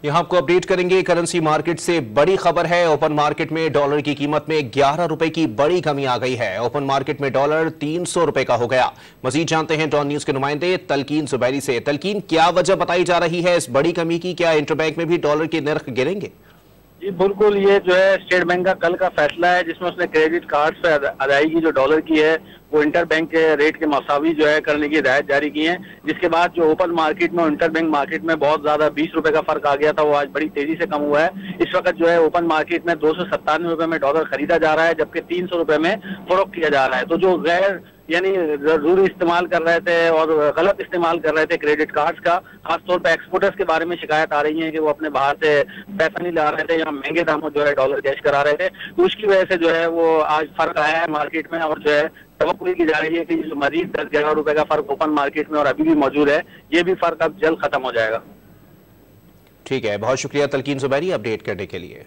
यहाँ आपको अपडेट करेंगे करेंसी मार्केट से बड़ी खबर है। ओपन मार्केट में डॉलर की कीमत में 11 रुपए की बड़ी कमी आ गई है। ओपन मार्केट में डॉलर 300 रुपए का हो गया। मजीद जानते हैं डॉन न्यूज के नुमाइंदे तलकीन जुबैरी से। तलकीन, क्या वजह बताई जा रही है इस बड़ी कमी की? क्या इंटरबैंक में भी डॉलर के नर्ख गिरेंगे? जी बिल्कुल, ये जो है स्टेट बैंक का कल का फैसला है जिसमें उसने क्रेडिट कार्ड पे अदायगी जो डॉलर की है वो इंटर बैंक के रेट के मसावी जो है करने की हिदायत जारी की है, जिसके बाद जो ओपन मार्केट में और इंटर बैंक मार्केट में बहुत ज्यादा 20 रुपए का फर्क आ गया था, वो आज बड़ी तेजी से कम हुआ है। इस वक्त जो है ओपन मार्केट में 297 रुपए में डॉलर खरीदा जा रहा है, जबकि 300 रुपए में फरोख्त किया जा रहा है। तो जो गैर यानी जरूरी इस्तेमाल कर रहे थे और गलत इस्तेमाल कर रहे थे क्रेडिट कार्ड्स का, खासतौर पर एक्सपोर्टर्स के बारे में शिकायत आ रही है कि वो अपने बाहर से पैसा नहीं ला रहे थे या महंगे दामों जो है डॉलर कैश करा रहे थे, तो उसकी वजह से जो है वो आज फर्क आया है मार्केट में। और जो है तवक्कुल की जा रही है कि जो मजीद 10-11 रुपए का फर्क ओपन मार्केट में और अभी भी मौजूद है, ये भी फर्क अब जल्द खत्म हो जाएगा। ठीक है, बहुत शुक्रिया तलकीन जुबैरी अपडेट करने के लिए।